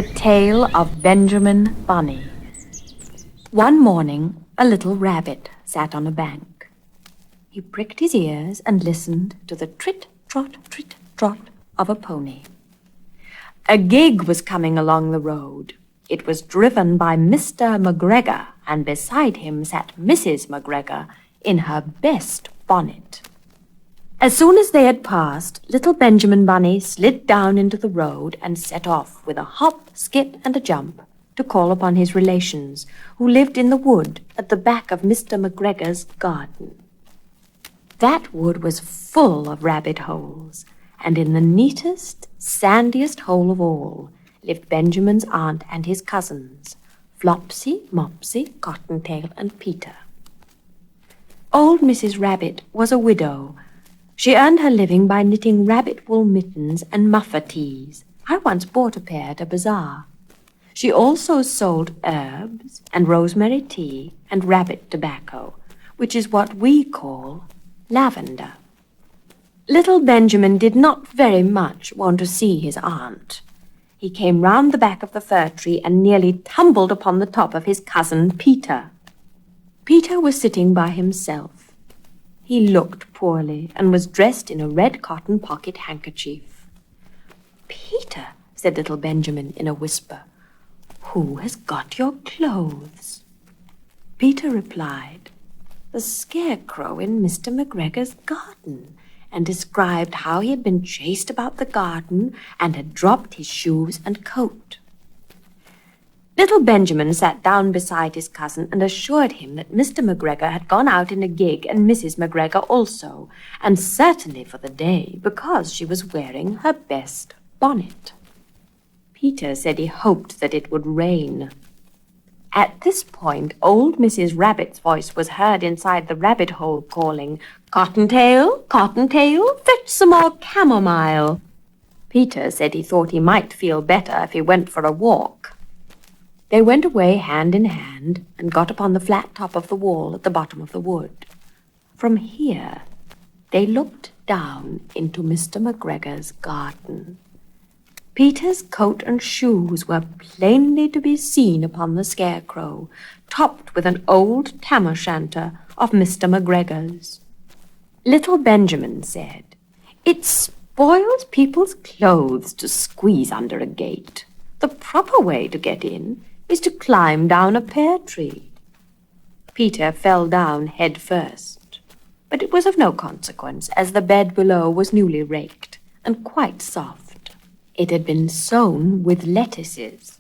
The Tale of Benjamin Bunny. One morning, a little rabbit sat on a bank. He pricked his ears and listened to the trit-trot of a pony. A gig was coming along the road. It was driven by Mr. McGregor, and beside him sat Mrs. McGregor in her best bonnet. As soon as they had passed, little Benjamin Bunny slid down into the road and set off with a hop, skip, and a jump to call upon his relations, who lived in the wood at the back of Mr. McGregor's garden. That wood was full of rabbit holes, and in the neatest, sandiest hole of all lived Benjamin's aunt and his cousins, Flopsy, Mopsy, Cottontail, and Peter. Old Mrs. Rabbit was a widow. She earned her living by knitting rabbit wool mittens and muffer teas. I once bought a pair at a bazaar. She also sold herbs and rosemary tea and rabbit tobacco, which is what we call lavender. Little Benjamin did not very much want to see his aunt. He came round the back of the fir tree and nearly tumbled upon the top of his cousin Peter. Peter was sitting by himself. He looked poorly and was dressed in a red cotton pocket handkerchief. "Peter," said little Benjamin in a whisper, "who has got your clothes?" Peter replied, "The scarecrow in Mr. McGregor's garden," and described how he had been chased about the garden and had dropped his shoes and coat. Little Benjamin sat down beside his cousin and assured him that Mr. McGregor had gone out in a gig and Mrs. McGregor also, and certainly for the day, because she was wearing her best bonnet. Peter said he hoped that it would rain. At this point, old Mrs. Rabbit's voice was heard inside the rabbit hole calling, "Cottontail, Cottontail, fetch some more chamomile." Peter said he thought he might feel better if he went for a walk. They went away hand in hand and got upon the flat top of the wall at the bottom of the wood. From here, they looked down into Mr. McGregor's garden. Peter's coat and shoes were plainly to be seen upon the scarecrow, topped with an old tam-o'-shanter of Mr. McGregor's. Little Benjamin said, "It spoils people's clothes to squeeze under a gate. The proper way to get in is to climb down a pear tree." Peter fell down head first, but it was of no consequence, as the bed below was newly raked and quite soft. It had been sown with lettuces.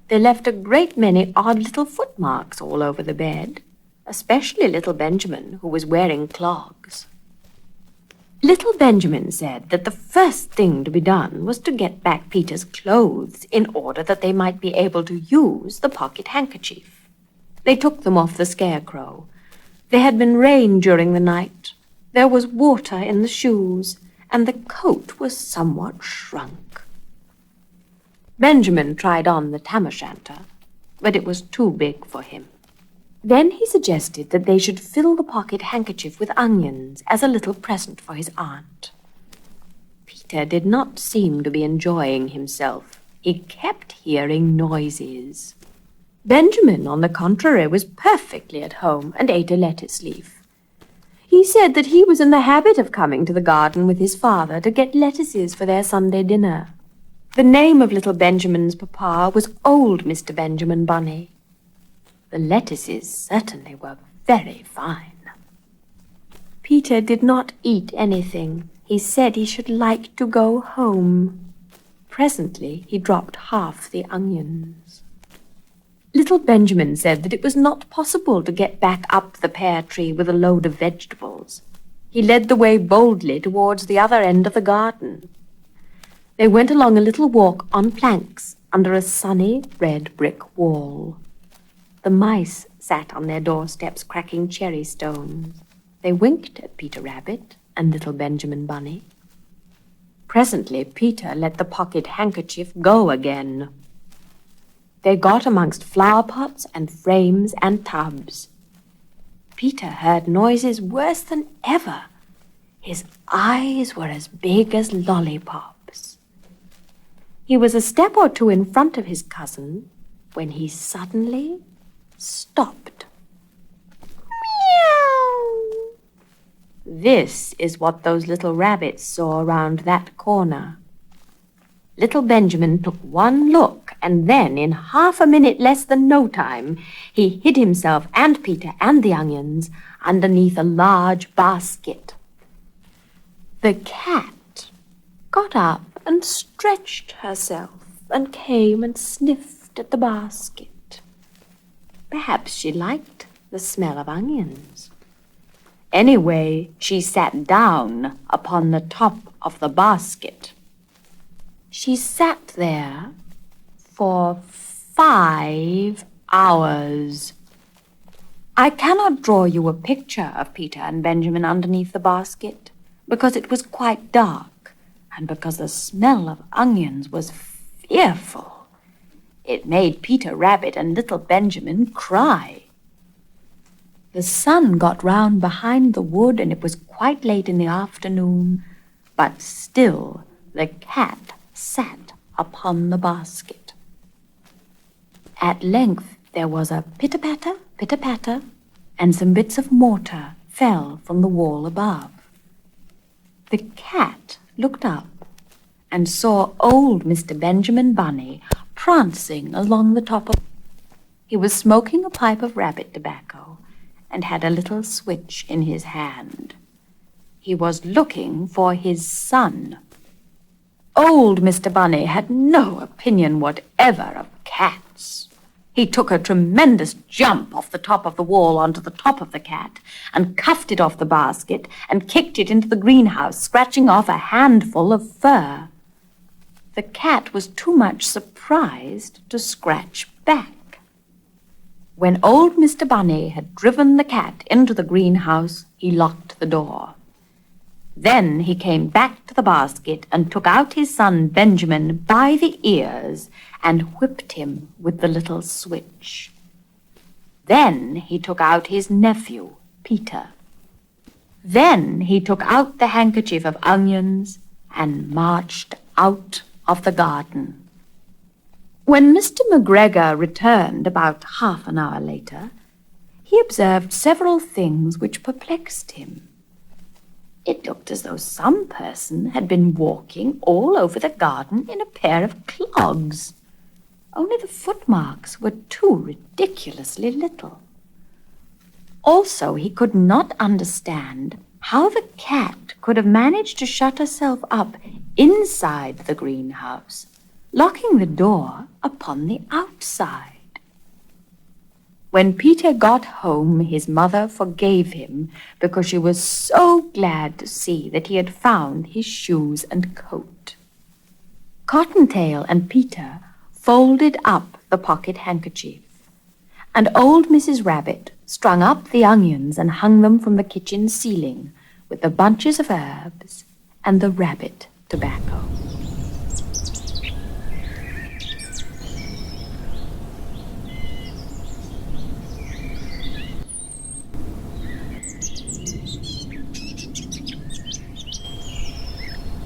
They left a great many odd little footmarks all over the bed, especially little Benjamin, who was wearing clogs. Little Benjamin said that the first thing to be done was to get back Peter's clothes in order that they might be able to use the pocket handkerchief. They took them off the scarecrow. There had been rain during the night. There was water in the shoes, and the coat was somewhat shrunk. Benjamin tried on the tam-o'-shanter, but it was too big for him. Then he suggested that they should fill the pocket handkerchief with onions as a little present for his aunt. Peter did not seem to be enjoying himself. He kept hearing noises. Benjamin, on the contrary, was perfectly at home and ate a lettuce leaf. He said that he was in the habit of coming to the garden with his father to get lettuces for their Sunday dinner. The name of little Benjamin's papa was old Mr. Benjamin Bunny. The lettuces certainly were very fine. Peter did not eat anything. He said he should like to go home. Presently he dropped half the onions. Little Benjamin said that it was not possible to get back up the pear tree with a load of vegetables. He led the way boldly towards the other end of the garden. They went along a little walk on planks under a sunny red brick wall. The mice sat on their doorsteps cracking cherry stones. They winked at Peter Rabbit and little Benjamin Bunny. Presently Peter let the pocket handkerchief go again. They got amongst flower pots and frames and tubs. Peter heard noises worse than ever. His eyes were as big as lollipops. He was a step or two in front of his cousin when he suddenly stopped. Meow! This is what those little rabbits saw around that corner. Little Benjamin took one look, and then, in half a minute less than no time, he hid himself and Peter and the onions underneath a large basket. The cat got up and stretched herself and came and sniffed at the basket. Perhaps she liked the smell of onions. Anyway, she sat down upon the top of the basket. She sat there for 5 hours. I cannot draw you a picture of Peter and Benjamin underneath the basket, because it was quite dark, and because the smell of onions was fearful. It made Peter Rabbit and little Benjamin cry. The sun got round behind the wood, and it was quite late in the afternoon, but still the cat sat upon the basket. At length there was a pitter-patter, pitter-patter, and some bits of mortar fell from the wall above. The cat looked up and saw old Mr. Benjamin Bunny prancing along the top of... He was smoking a pipe of rabbit tobacco and had a little switch in his hand. He was looking for his son. Old Mr. Bunny had no opinion whatever of cats. He took a tremendous jump off the top of the wall onto the top of the cat and cuffed it off the basket and kicked it into the greenhouse, scratching off a handful of fur. The cat was too much surprised to scratch back. When old Mr. Bunny had driven the cat into the greenhouse, he locked the door. Then he came back to the basket and took out his son Benjamin by the ears and whipped him with the little switch. Then he took out his nephew, Peter. Then he took out the handkerchief of onions and marched out of the garden. When Mr. McGregor returned about half an hour later, he observed several things which perplexed him. It looked as though some person had been walking all over the garden in a pair of clogs. Only the footmarks were too ridiculously little. Also, he could not understand how the cat could have managed to shut herself up inside the greenhouse, locking the door upon the outside. When Peter got home, his mother forgave him because she was so glad to see that he had found his shoes and coat. Cottontail and Peter folded up the pocket handkerchief, and old Mrs. Rabbit strung up the onions and hung them from the kitchen ceiling with the bunches of herbs and the rabbit tobacco.